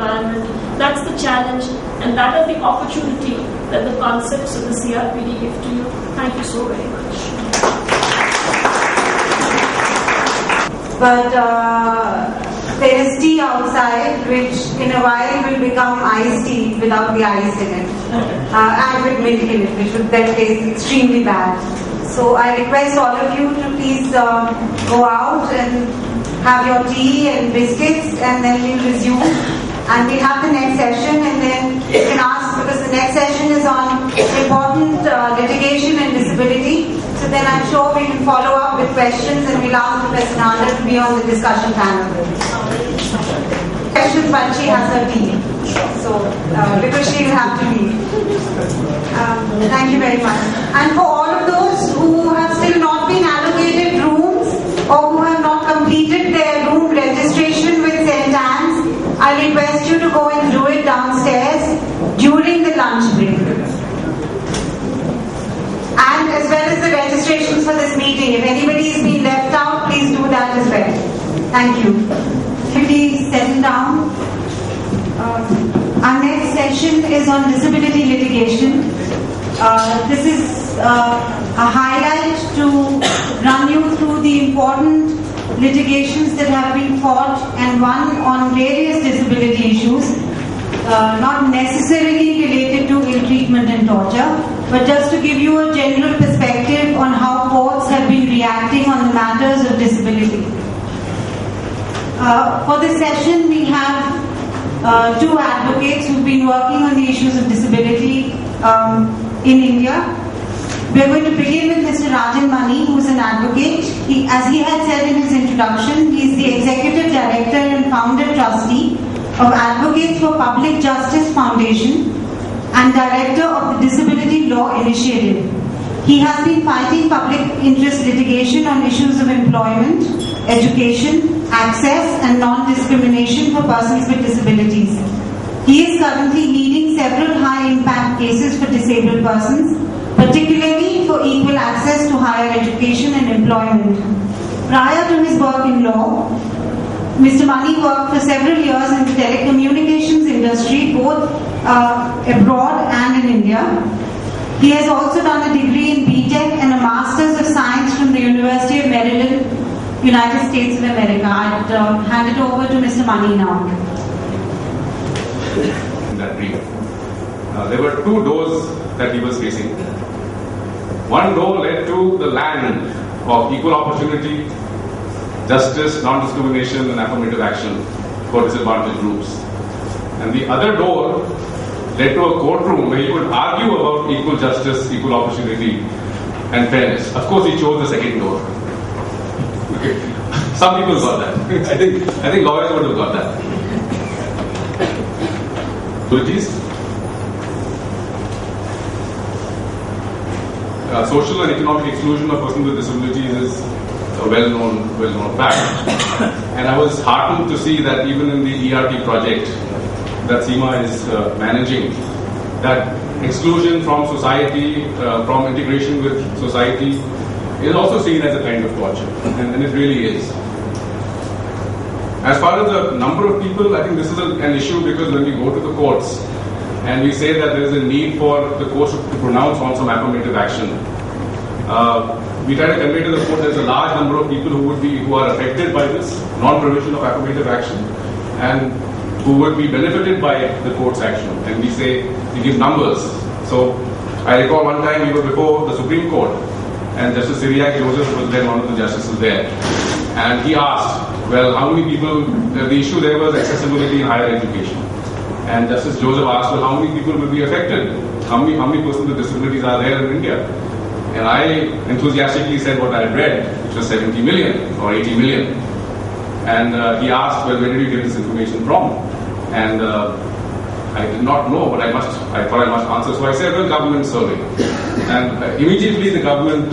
environment. That's the challenge, and that is the opportunity that the concepts of the CRPD give to you. Thank you so very much. But there is tea outside, which in a while will become iced tea without the ice in it, and with milk in it, which would then taste extremely bad. So I request all of you to please go out and have your tea and biscuits, and then we'll resume. And we'll have the next session, and then you can ask, because the next session is on important litigation and disability. So then I'm sure we can follow up with questions, and we'll ask Professor Nanda to be on the discussion panel. Questions, but she has her tea. So, because she will have to leave. Thank you very much. And for all of those who have still not been allocated rooms, or who have not completed their room registration with St. Anne's, I request you to go and do it downstairs during the lunch break. And as well as the registrations for this meeting. If anybody is being left out, please do that as well. Thank you. Please settle down. Our next session is on disability litigation. This is a highlight to run you through the important litigations that have been fought and won on various disability issues, not necessarily related to ill treatment and torture, but just to give you a general perspective on how courts have been reacting on the matters of disability. For this session, we have two advocates who've been working on the issues of disability in India. We're going to begin with Mr. Rajan Mani, who is an advocate. As he had said in his introduction, he is the Executive Director and Founder Trustee of Advocates for Public Justice Foundation and Director of the Disability Law Initiative. He has been fighting public interest litigation on issues of employment, education, access and non-discrimination for persons with disabilities. He is currently leading several high-impact cases for disabled persons, particularly for equal access to higher education and employment. Prior to his work in law, Mr. Mani worked for several years in the telecommunications industry, both abroad and in India. He has also done a degree in BTech and a Masters of Science from the University of Maryland, United States of America. I'd hand it over to Mr. Mani now. In that brief, there were two doors that he was facing. One door led to the land of equal opportunity, justice, non-discrimination and affirmative action for disadvantaged groups. And the other door led to a courtroom where he would argue about equal justice, equal opportunity and fairness. Of course, he chose the second door. Okay. Some people got that. I think lawyers would have got that. Social and economic exclusion of persons with disabilities is a well-known fact. And I was heartened to see that even in the ERT project that Seema is managing, that exclusion from society, from integration with society, is also seen as a kind of torture, and it really is. As far as the number of people, I think this is an issue because when we go to the courts and we say that there is a need for the courts to pronounce on some affirmative action, we try to convey to the court there's a large number of people who are affected by this non-provision of affirmative action and who would be benefited by the court's action. And we give numbers. So I recall one time we were before the Supreme Court and Justice Cyriac Joseph was then one of the justices there. And he asked, well, how many people, the issue there was accessibility in higher education. And Justice Joseph asked, well, how many people will be affected? How many persons with disabilities are there in India? And I enthusiastically said what I had read, which was 70 million or 80 million. And he asked, well, where did you get this information from? And I did not know, but I thought I must answer. So I said, well, government survey. And immediately the government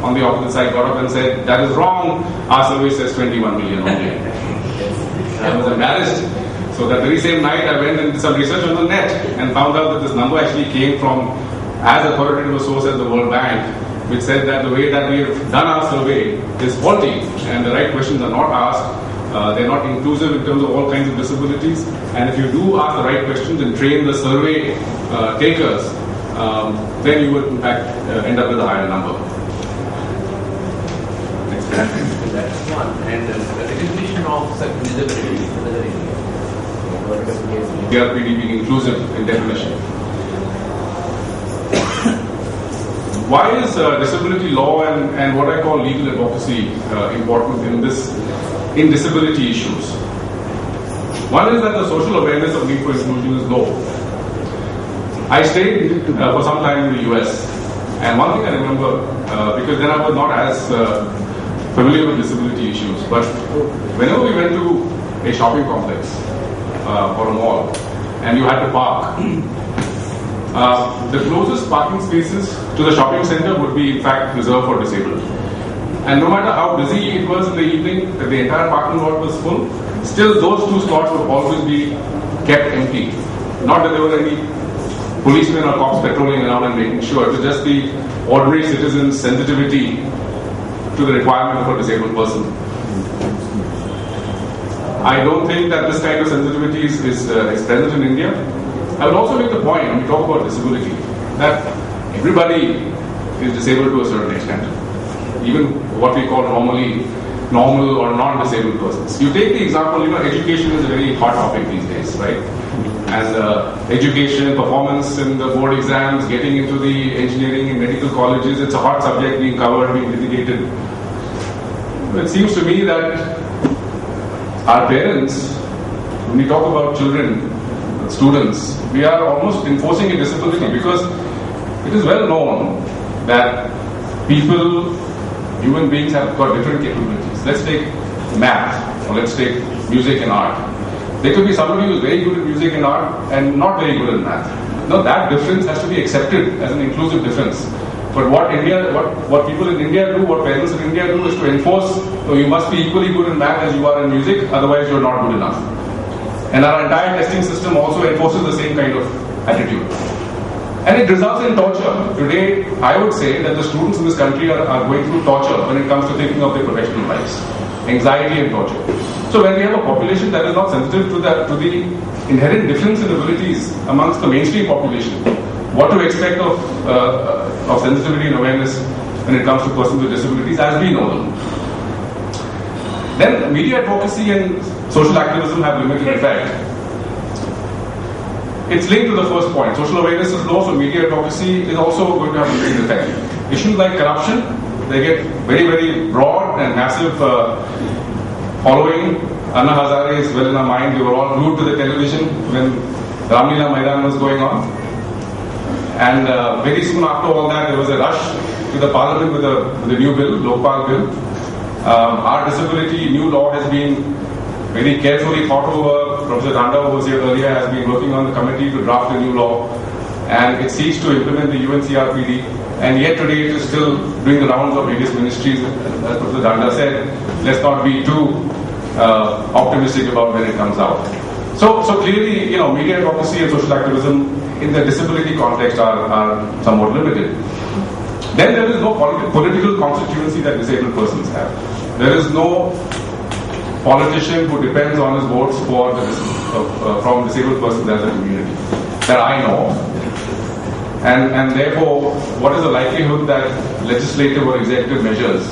on the opposite side got up and said, that is wrong. Our survey says 21 million only. I was embarrassed. So that very same night I went and did some research on the net and found out that this number actually came from as authoritative a source as the World Bank, which said that the way that we have done our survey is faulty and the right questions are not asked They're not inclusive in terms of all kinds of disabilities. And if you do ask the right questions and train the survey takers, then you would in fact end up with a higher number. That's one. And the recognition of such disabilities in other areas. CRPD being inclusive in definition. Why is disability law and what I call legal advocacy important in disability issues? One is that the social awareness of need for inclusion is low. I stayed for some time in the US, and one thing I remember, because then I was not as familiar with disability issues, but whenever we went to a shopping complex or a mall, and you had to park, the closest parking spaces to the shopping center would be in fact reserved for disabled. And no matter how busy it was in the evening, that the entire parking lot was full, still those two spots would always be kept empty. Not that there were any policemen or cops patrolling around and making sure. It was just the ordinary citizen's sensitivity to the requirement of a disabled person. I don't think that this kind of sensitivity is present in India. I would also make the point, when we talk about disability, that everybody is disabled to a certain extent. Even what we call normal or non-disabled persons. You take the example, education is a very hot topic these days, right? And education, performance in the board exams, getting into the engineering and medical colleges, it's a hot subject being covered, being litigated. It seems to me that our parents, when we talk about children, students, we are almost enforcing a disability because it is well known that human beings have got different capabilities. Let's take math or let's take music and art. There could be somebody who is very good at music and art and not very good at math. Now that difference has to be accepted as an inclusive difference. But what people in India do, what parents in India do is to enforce, you must be equally good in math as you are in music, otherwise you're not good enough. And our entire testing system also enforces the same kind of attitude. And it results in torture. Today, I would say that the students in this country are going through torture when it comes to thinking of their professional lives. Anxiety and torture. So when we have a population that is not sensitive to the inherent difference in abilities amongst the mainstream population, what to expect of sensitivity and awareness when it comes to persons with disabilities as we know them. Then media advocacy and social activism have limited effect. It's linked to the first point. Social awareness is low, so media advocacy is also going to have a limited effect. Issues like corruption, they get very, very broad and massive following. Anna Hazare is well in our mind. We were all glued to the television when Ramlila Maidan was going on. And very soon after all that, there was a rush to the parliament with a new bill, Lokpal bill. Our disability new law has been very carefully thought over. Professor Dhanda, who was here earlier, has been working on the committee to draft a new law, and it seeks to implement the UNCRPD. And yet today it is still doing the rounds of various ministries. As Professor Dhanda said, let's not be too optimistic about when it comes out. So clearly, media advocacy and social activism in the disability context are somewhat limited. Then there is no political constituency that disabled persons have. There is no politician who depends on his votes from disabled persons as a community that I know of. And therefore, what is the likelihood that legislative or executive measures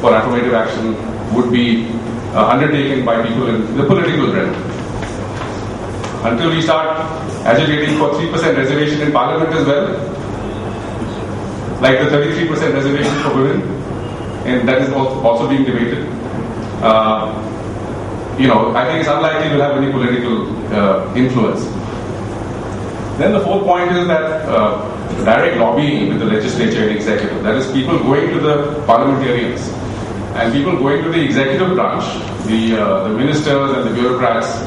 for affirmative action would be undertaken by people in the political realm? Until we start agitating for 3% reservation in parliament as well, like the 33% reservation for women, and that is also being debated. I think it's unlikely we'll have any political influence. Then the fourth point is that direct lobbying with the legislature and executive, that is people going to the parliamentarians and people going to the executive branch, the ministers and the bureaucrats,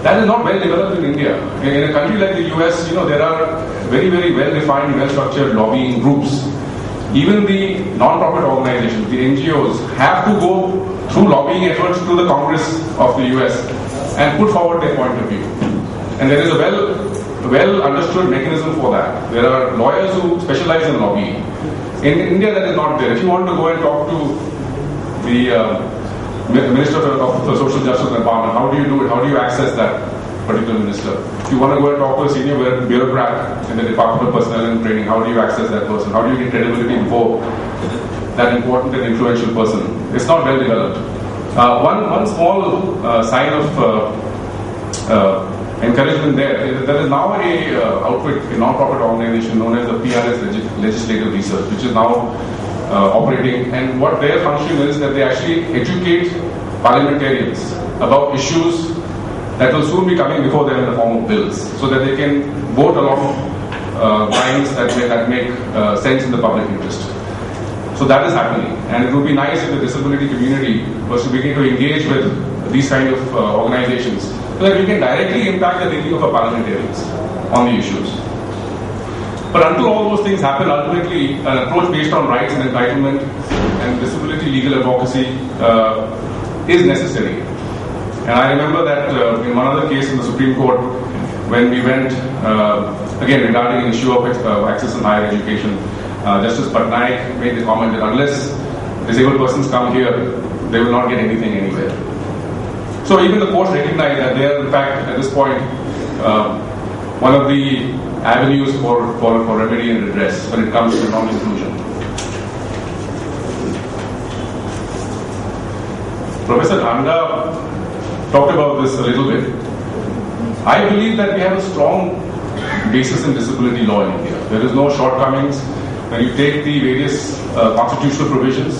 that is not well developed in India. In a country like the US, there are very, very well-defined, well-structured lobbying groups. Even the non-profit organizations, the NGOs, have to go through lobbying efforts to the Congress of the US and put forward their point of view. And there is a well understood mechanism for that. There are lawyers who specialize in lobbying. In India, that is not there. If you want to go and talk to the Minister for Social Justice and Empowerment. How do you do it? How do you access that particular minister? If you want to go and talk to a senior bureaucrat in the Department of Personnel and Training, how do you access that person? How do you get credibility before that important and influential person? It's not well developed. One small sign of encouragement there is now a outfit, a non-profit organization known as the PRS Legislative Research, which is now operating, and what their function is that they actually educate parliamentarians about issues that will soon be coming before them in the form of bills, so that they can vote along lines that make sense in the public interest. So that is happening, and it would be nice if the disability community was to begin to engage with these kind of organizations, so that we can directly impact the thinking of our parliamentarians on the issues. But until all those things happen, ultimately an approach based on rights and entitlement and disability legal advocacy is necessary. And I remember that in one other case in the Supreme Court, when we went, again regarding an issue of access in higher education, Justice Patnaik made the comment that unless disabled persons come here, they will not get anything anywhere. So even the courts recognize that they are in fact at this point one of the avenues for remedy and redress when it comes to non-inclusion. Professor Dhanda talked about this a little bit. I believe that we have a strong basis in disability law in India. There is no shortcomings. When you take the various constitutional provisions,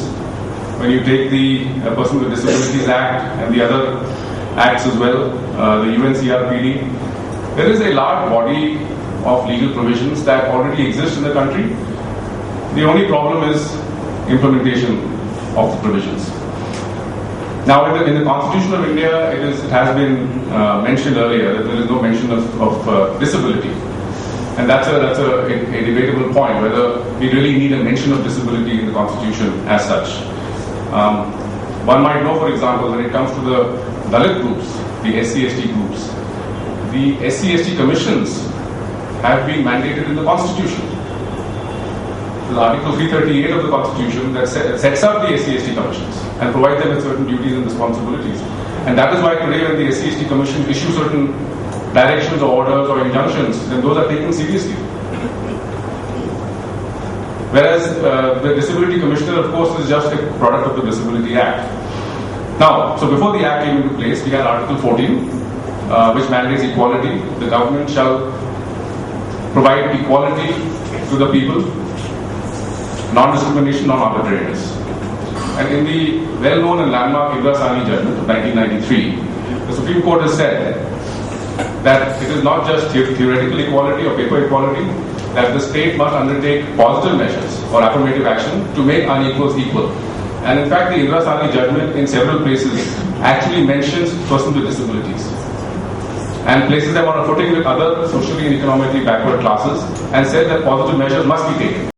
when you take the Person with Disabilities Act and the other acts as well, the UNCRPD, there is a large body of legal provisions that already exist in the country. The only problem is implementation of the provisions. Now, in the Constitution of India, it has been mentioned earlier that there is no mention of disability. And that's a debatable point, whether we really need a mention of disability in the Constitution as such. One might know, for example, when it comes to the Dalit groups, the SC/ST groups, the SC/ST commissions have been mandated in the Constitution. There's Article 338 of the Constitution that sets up the SC/ST commissions and provides them with certain duties and responsibilities. And that is why today when the SC/ST commission issue certain directions or orders or injunctions, then those are taken seriously. Whereas the Disability Commissioner, of course, is just a product of the Disability Act. Now, so before the Act came into place, we had Article 14, which mandates equality. The government shall provide equality to the people, non-discrimination, non-arbitrariness. And in the well-known and landmark Indira Sahni judgment of 1993, the Supreme Court has said that it is not just theoretical equality or paper equality, that the state must undertake positive measures or affirmative action to make unequals equal. And in fact, the Indira Sahni judgment in several places actually mentions persons with disabilities and places them on a footing with other socially and economically backward classes and said that positive measures must be taken.